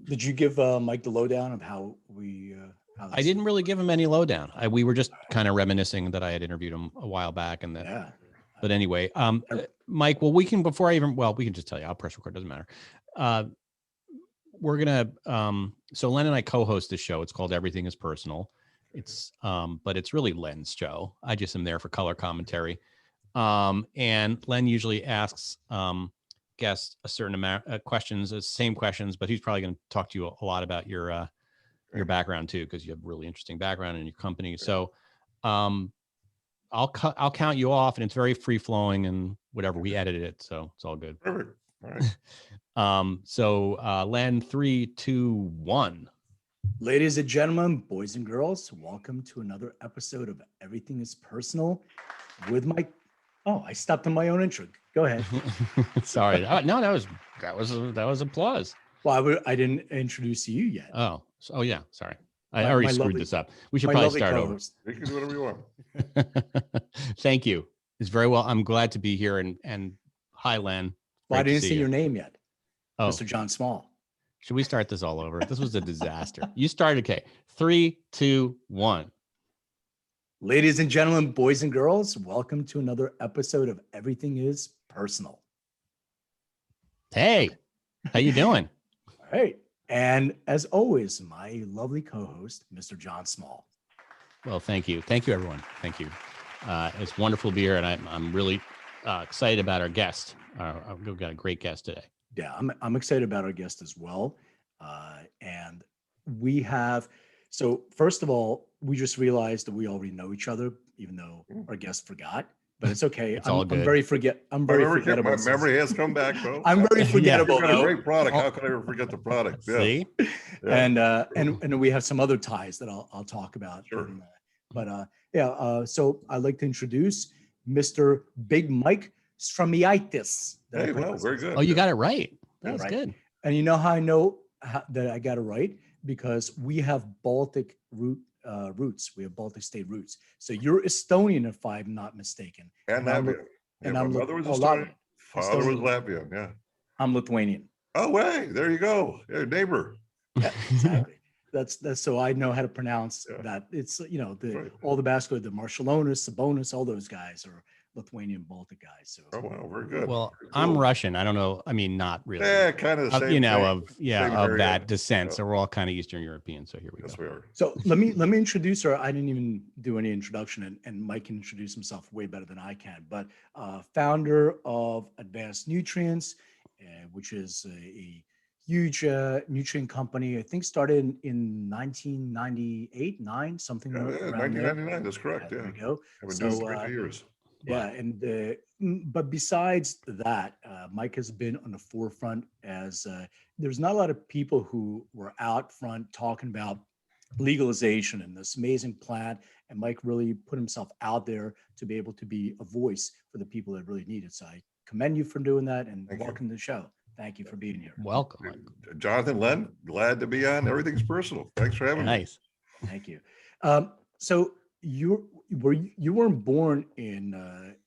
Did you give Mike the lowdown of how we? How I this, didn't really give him any lowdown. We were just kind of reminiscing that I had interviewed him a while back, and that. yeah. But anyway, Mike. Well, we can before I even. Well, we can just tell you. I'll press record. Doesn't matter. We're gonna. So Len and I co-host this show. It's called Everything Is Personal. It's but it's really Len's show. I just am there for color commentary. And Len usually asks guests a certain amount of questions, the same questions, but he's probably going to talk to you a lot about your background too, because you have really interesting background in your company. So I'll count you off, and it's very free flowing and whatever. We edited it, so it's all good. Perfect. All right. So Len, 3, 2, 1. Ladies and gentlemen, boys and girls, welcome to another episode of Everything Is Personal with Mike. Oh, I stopped on my own intro. Go ahead. Sorry. No, that was applause. Well, I didn't introduce you yet. Oh yeah. Sorry. I already screwed this up. We should probably start over. You can do whatever you want. Thank you. It's very well. I'm glad to be here. And hi, Len. Well, I didn't say your name yet. Oh. Mr. John Small. Should we start this all over? This was a disaster. You started. Okay. 3, 2, 1. Ladies and gentlemen, boys and girls, welcome to another episode of Everything Is Personal. Hey, how you doing? All right. And as always, my lovely co-host, Mr. John Small. Well, thank you. Thank you, everyone. Thank you. It's wonderful to be here, and I'm really excited about our guest. We've got a great guest today. Yeah, I'm excited about our guest as well. And we have, so first of all, we just realized that we already know each other, even though our guest forgot. But it's okay. It's all good. I'm very forgettable. My memory has come back, bro. I'm very forgettable. You've got a great product. How could I ever forget the product? Yeah. See? Yeah. And we have some other ties that I'll talk about. Sure. So I'd like to introduce Mr. Big Mike Stramiaitis. Hey, well, very good. Oh, you got it right. That was Right. good. And you know how I know that I got it right? Because we have Baltic roots. We have Baltic state roots. So you're Estonian, if I'm not mistaken. And I'm Latvian. and My I'm mother was Latvian. Estonian. Father was Latvian. Yeah. I'm Lithuanian. Oh, way. There you go. Yeah, neighbor. Yeah, exactly. That's so I know how to pronounce Yeah. that. It's Right. all the basketball, the Marshalonis, Sabonis, all those guys are Lithuanian Baltic guys. So Oh, wow. Very good. Well, Very I'm cool. Russian. I don't know. I mean, not really. Yeah, kind of the same thing. of Same area. that descent. Yeah. So we're all kind of Eastern European. So here we Yes, go. we are. So let me introduce her. I didn't even do any introduction, and Mike can introduce himself way better than I can. But founder of Advanced Nutrients, which is a huge nutrient company. I think started in 1998, 9, something Yeah, around there. 1999. That's correct. There Yeah. we go. I've been So, doing it for 50 years. Yeah, and but besides that, Mike has been on the forefront as there's not a lot of people who were out front talking about legalization and this amazing plant, and Mike really put himself out there to be able to be a voice for the people that really need it. So I commend you for doing that, and Thank you. welcome to the show. Thank you for being here. Welcome. Jonathan, Len, glad to be on. Everything's personal. Thanks for having me. Nice. Thank you. So you weren't born in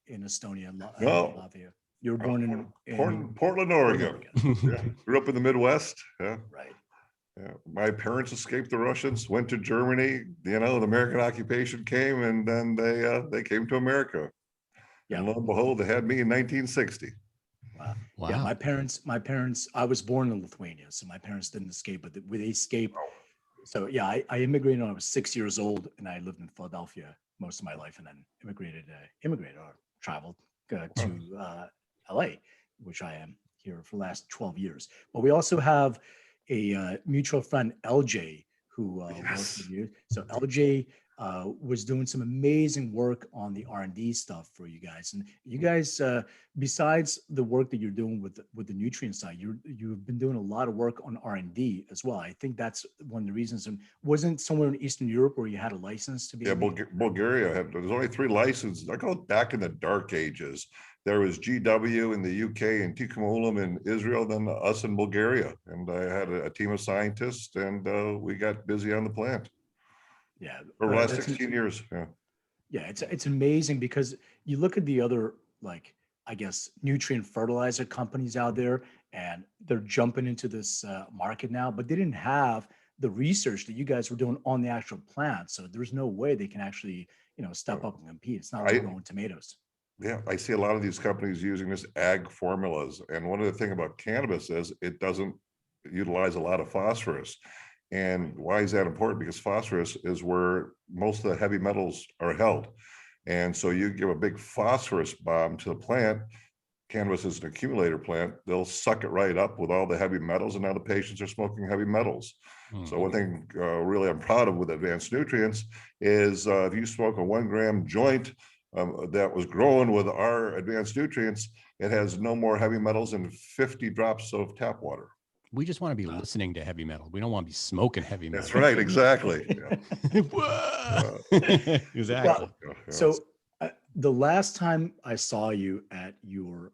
Estonia, No. Latvia. You were born in Portland, Oregon. Yeah. Grew up in the Midwest. Yeah. Right. Yeah. My parents escaped the Russians, went to Germany. The American occupation came, and then they came to America. Yeah. And lo and behold, they had me in 1960. Wow. Yeah, my parents, I was born in Lithuania, so my parents didn't escape, but they escaped. So yeah, I immigrated when I was 6 years old, and I lived in Philadelphia most of my life, and then immigrated or traveled to LA, which I am here for the last 12 years. But we also have a mutual friend, LJ, who works with you. So LJ was doing some amazing work on the R&D stuff for you guys. And you guys, besides the work that you're doing with the nutrient side, you've been doing a lot of work on R&D as well. I think that's one of the reasons. And wasn't somewhere in Eastern Europe where you had a license to be? Yeah, Bulgaria there's only 3 licenses. I go back in the dark ages. There was GW in the UK and Tikkun in Israel, then us in Bulgaria. And I had a team of scientists, and we got busy on the plant. Yeah, for the last 16 years. Yeah. Yeah, it's amazing because you look at the other like I guess, nutrient fertilizer companies out there, and they're jumping into this market now, but they didn't have the research that you guys were doing on the actual plant. So there's no way they can actually, step up and compete. It's not like I, growing tomatoes. yeah, I see a lot of these companies using this ag formulas. And one of the thing about cannabis is it doesn't utilize a lot of phosphorus. And why is that important? Because phosphorus is where most of the heavy metals are held. And so you give a big phosphorus bomb to the plant, cannabis is an accumulator plant, they'll suck it right up with all the heavy metals, and now the patients are smoking heavy metals. So one thing really I'm proud of with Advanced Nutrients is if you smoke a 1 gram joint that was grown with our Advanced Nutrients, it has no more heavy metals than 50 drops of tap water. We just want to be listening to heavy metal. We don't want to be smoking heavy metal. That's right, exactly. Exactly. Well, so the last time I saw you at your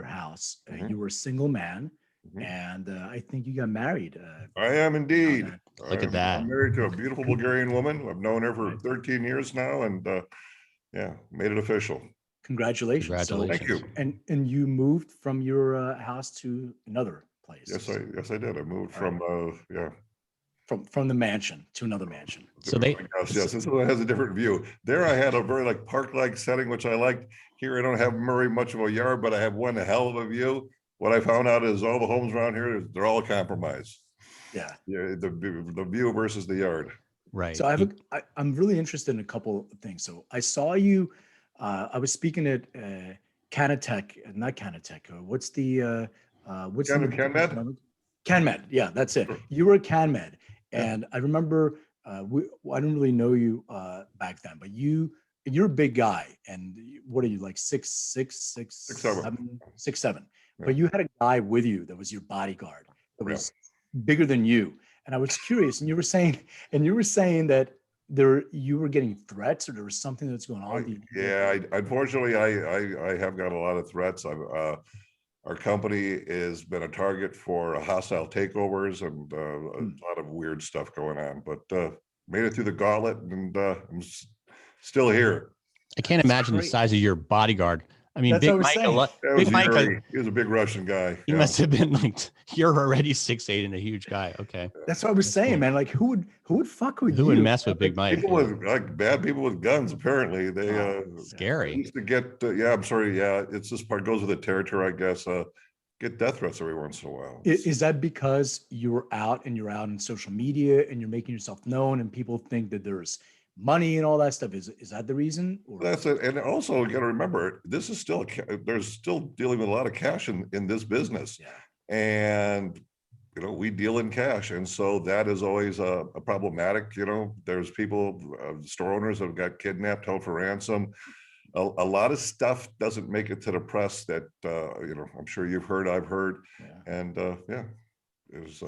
house, Mhm. you were a single man, Mhm. and I think you got married. I am indeed. Look at that. I'm married to a beautiful Bulgarian woman. I've known her for Right. 13 years now, and yeah, made it official. Congratulations. Thank you. And you moved from your house to another place. Yes, I did. I moved All right. from yeah. From the mansion to another mansion. So they- Yes, this one has a different view. There I had a very like park-like setting, which I liked. Here I don't have very much of a yard, but I have one hell of a view. What I found out is all the homes around here, they're all compromised. Yeah. Yeah, the view versus the yard. Right. So I'm really interested in a couple of things. So I saw you, I was speaking at Canatech, not Canatech. What's the CanMed? CanMed. Yeah, that's it. Sure. You were at CanMed, Yeah. and I remember I didn't really know you back then, but you're a big guy, and what are you, like 6'7", 6'7"? Yeah. But you had a guy with you that was your bodyguard that Yeah. was bigger than you, and I was curious, and you were saying that you were getting threats, or there was something that's going on. Yeah, unfortunately, I have got a lot of threats. Our company has been a target for hostile takeovers and a lot of weird stuff going on, but made it through the gauntlet, and I'm still here. I can't imagine the great. size of your bodyguard. I mean, That's Big what I was Mike, saying. Big Mike, He was a big Russian guy. he must have been like, you're already 6'8" and a huge guy. Okay. That's what I was saying, man. Like, who would fuck with Who you? would mess with Big Mike? People with like bad people with guns, apparently they Scary. used to get yeah, I'm sorry, yeah, it's this part goes with the territory, I guess, get death threats every once in a while. Is that because you're out in social media and you're making yourself known, and people think that there's money and all that stuff? Is that the reason? Or? That's it. And also you got to remember, this is still there's still dealing with a lot of cash in this business. Yeah. And we deal in cash, and so that is always a problematic. There's people, store owners that have got kidnapped, held for ransom. A lot of stuff doesn't make it to the press that I'm sure you've heard, I've heard. Yeah. And yeah, it was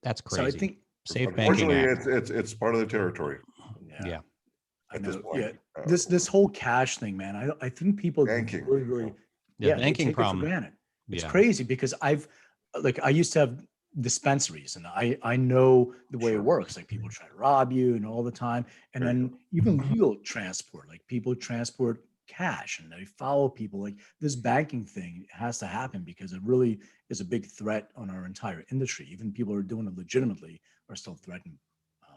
That's crazy. So I think, Safe Banking unfortunately Act. it's part of the territory Yeah. I at this know. point. Yeah. This whole cash thing, man. I think people Banking. really The they banking take it for problem. granted. It's Yeah. crazy because I used to have dispensaries, and I know the way it works. Like, people try to rob you and all the time, and There you then even legal transport, like people transport cash and they follow people. Like, this banking thing has to happen because it really is a big threat on our entire industry. Even people who are doing it legitimately are still threatened.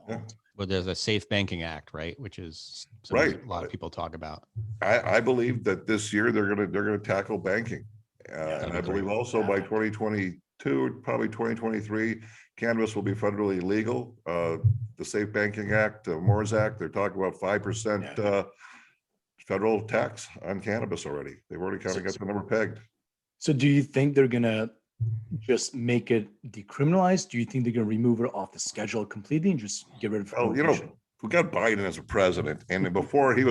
Yeah. Well, there's a Safe Banking Act, right? Which is something Right. a lot of people talk about. I believe that this year they're gonna tackle banking. And I that'd be believe great. also by 2022, probably 2023, cannabis will be federally legal. The Safe Banking Act, MORS Act, they're talking about 5% federal tax on cannabis already. They've already kind of got the number pegged. So do you think they're gonna just make it decriminalized? Do you think they're gonna remove it off the schedule completely and just get rid of Well, prohibition? we got Biden as a president, and before he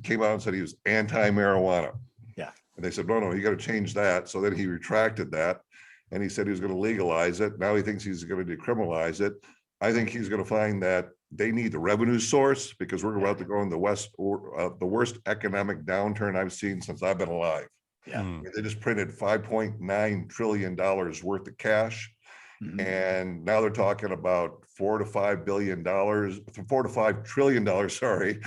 came out and said he was anti-marijuana. Yeah. And they said, no, you got to change that. So then he retracted that, and he said he was going to legalize it. Now he thinks he's going to decriminalize it. I think he's going to find that they need the revenue source, because we're about to go in the worst economic downturn I've seen since I've been alive. Yeah. They just printed $5.9 trillion worth of cash. Mhm. And now they're talking about $4 to $5 trillion, sorry,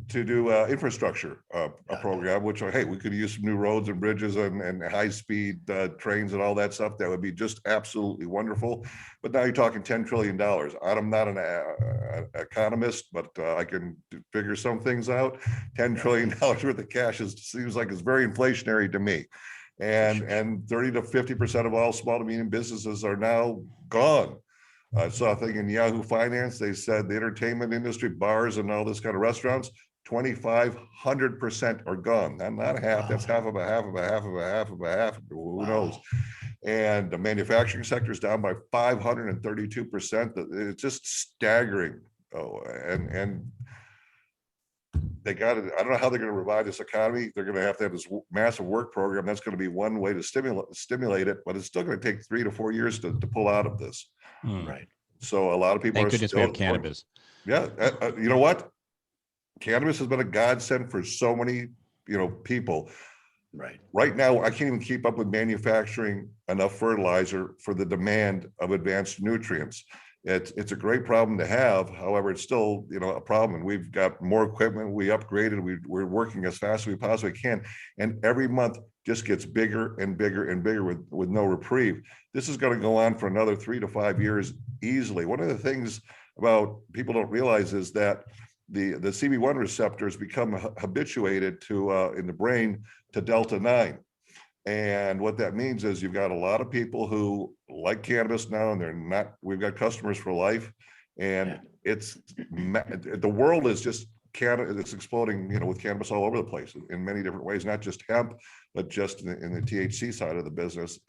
to do infrastructure, a program, which, hey, we could use some new roads and bridges and high-speed trains and all that stuff. That would be just absolutely wonderful. But now you're talking $10 trillion. I'm not an economist, but I can figure some things out. $10 trillion worth of cash seems like it's very inflationary to me. And 30 to 50% of all small to medium businesses are now gone. I saw a thing in Yahoo Finance. They said the entertainment industry, bars and all this kind of restaurants, 2,500% are gone. Not half, that's half of a half of a half of a half of a half, who knows? And the manufacturing sector is down by 532%. It's just staggering. Oh, and they got it. I don't know how they're going to revive this economy. They're going to have this massive work program. That's going to be one way to stimulate it, but it's still going to take 3 to 4 years to pull out of this. Right. So a lot of people Thank are goodness we have cannabis. Yeah. You know what? Cannabis has been a godsend for so many, people. Right. Right now, I can't even keep up with manufacturing enough fertilizer for the demand of advanced nutrients. It's a great problem to have. However, it's still, a problem. And we've got more equipment. We upgraded. We're working as fast as we possibly can. And every month just gets bigger and bigger and bigger with no reprieve. This is going to go on for another 3 to 5 years easily. One of the things about people don't realize is that the CB1 receptors become habituated to in the brain to Delta 9. And what that means is you've got a lot of people who like cannabis now, and we've got customers for life. And the world is just it's exploding, with cannabis all over the place in many different ways, not just hemp, but just in the THC side of the business.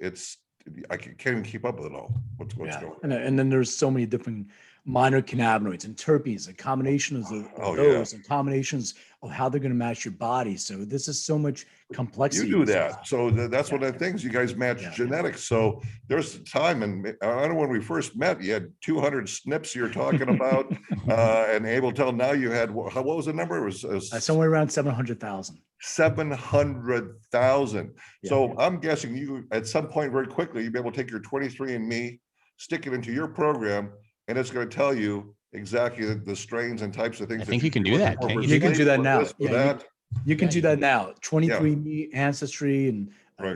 I can't even keep up with it all. What's going on? And then there's so many different minor cannabinoids and terpenes, and combinations of those, and combinations of how they're going to match your body. So this is so much complexity. You do that. So that's one of the things. You guys match genetics. So there's a time, and I don't know, when we first met, you had 200 SNPs you're talking about, and Abel tell now you had, what was the number? It was somewhere around 700,000. 700,000. So I'm guessing you, at some point very quickly, you'll be able to take your 23andMe, stick it into your program, and it's going to tell you exactly the strains and types of things. I think you can do that. You can do that now. You can do that now. 23andMe, Ancestry, and I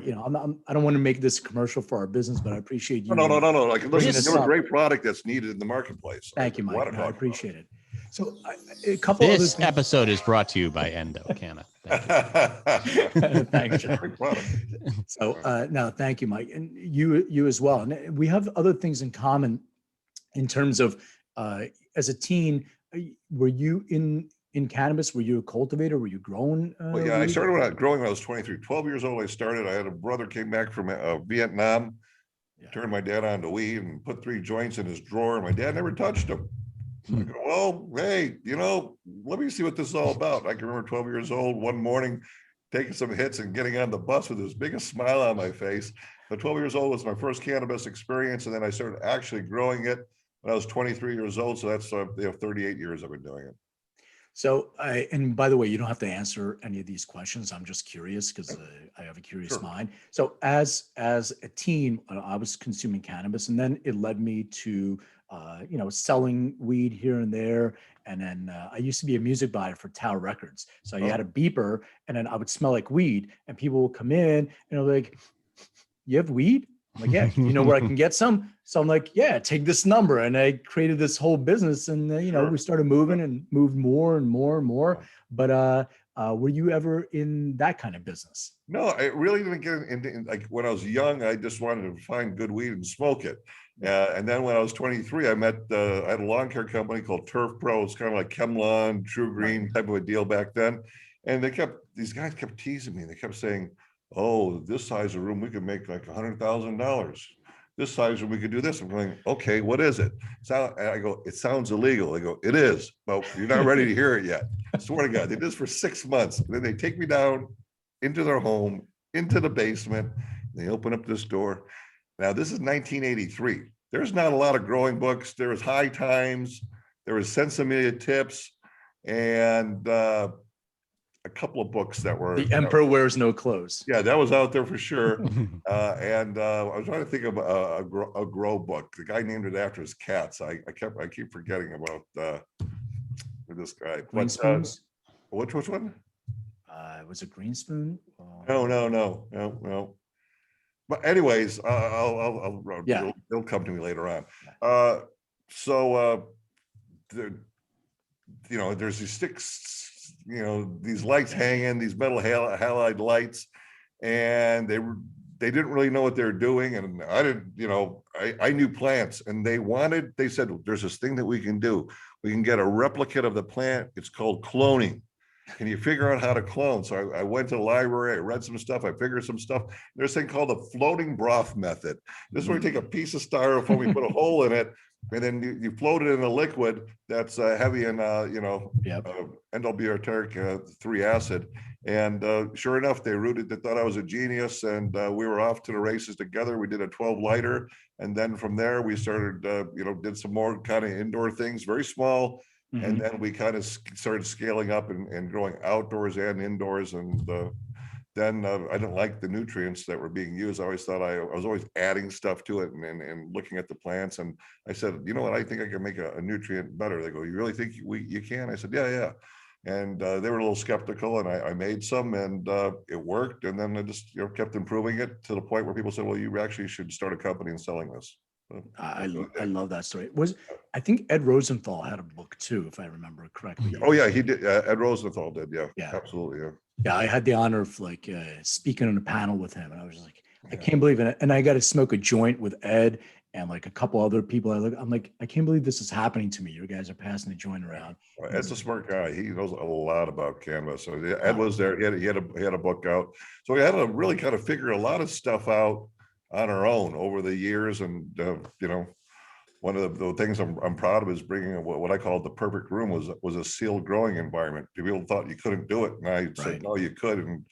don't want to make this commercial for our business, but I appreciate you. No. Like, listen, it's a great product that's needed in the marketplace. Thank you, Mike. I appreciate it. So this episode is brought to you by Endo Canna. Thanks, John. So now, thank you, Mike, and you as well. And we have other things in common in terms of as a teen. Were you in cannabis? Were you a cultivator? Were you growing? Well, I started growing when I was 23. 12 years old, I started. I had a brother came back from Vietnam, turned my dad on to weed and put 3 joints in his drawer. And my dad never touched them. I go, well, hey, let me see what this is all about. I can remember 12 years old, one morning, taking some hits and getting on the bus with this biggest smile on my face. But 12 years old was my first cannabis experience. And then I started actually growing it when I was 23 years old. So that's 38 years I've been doing it. So and by the way, you don't have to answer any of these questions. I'm just curious because I have a curious mind. So as a teen, I was consuming cannabis, and then it led me to selling weed here and there. And then I used to be a music buyer for Tower Records. So you had a beeper, and then I would smell like weed, and people would come in and they're like, "You have weed?" I'm like, "Yeah, you know where I can get some?" So I'm like, "Yeah, take this number." And I created this whole business, and we started moving and moved more and more and more. But were you ever in that kind of business? No, I really didn't get into, like, when I was young, I just wanted to find good weed and smoke it. And then when I was 23, I had a lawn care company called Turf Pro. It's kind of like Chemlon, True Green type of a deal back then. And these guys kept teasing me. They kept saying, "Oh, this size of room, we could make like $100,000. This size room, we could do this." I'm going, "Okay, what is it?" I go, "It sounds illegal." They go, "It is, but you're not ready to hear it yet." I swear to God, they did this for 6 months. And then they take me down into their home, into the basement. They open up this door. Now, this is 1983. There's not a lot of growing books. There was High Times. There was Sensimilia Tips, and a couple of books that were The Emperor Wears No Clothes. Yeah, that was out there for sure. And I was trying to think of a grow book. The guy named it after his cats. I keep forgetting about this guy. Green Spoons? Which one? Was it Green Spoon? No. But anyways, Yeah. it'll come to me later on. Yeah. There's these sticks, these lights hanging, these metal halide lights, and they didn't really know what they were doing, and I didn't, I knew plants, and they said, there's this thing that we can do. We can get a replicate of the plant. It's called cloning. Can you figure out how to clone? So I went to the library, I read some stuff, I figured some stuff. There's a thing called the floating broth method. This is where you take a piece of styrofoam, you put a hole in it, and then you float it in a liquid that's heavy in, N-butyric 3 acid. And sure enough, they thought I was a genius, and we were off to the races together. We did a 12 lighter. And then from there, we started, did some more kind of indoor things, very small. And then we kind of started scaling up and growing outdoors and indoors. And then I didn't like the nutrients that were being used. I always thought I was always adding stuff to it and looking at the plants. And I said, you know what, I think I can make a nutrient better. They go, you really think you can? I said, yeah. And they were a little skeptical, and I made some, and it worked. And then I just kept improving it to the point where people said, well, you actually should start a company and selling this. I love that story. I think Ed Rosenthal had a book too, if I remember correctly. Oh yeah, he did. Ed Rosenthal did. Yeah, absolutely. Yeah, I had the honor of speaking on a panel with him, and I was just like, I can't believe it. And I got to smoke a joint with Ed and like a couple other people. I'm like, I can't believe this is happening to me. You guys are passing the joint around. Ed's a smart guy. He knows a lot about cannabis. So Ed was there. He had a book out. So we had to really kind of figure a lot of stuff out on our own over the years. And one of the things I'm proud of is bringing what I call the perfect room was a sealed growing environment. People thought you couldn't do it, and I said no, you could. And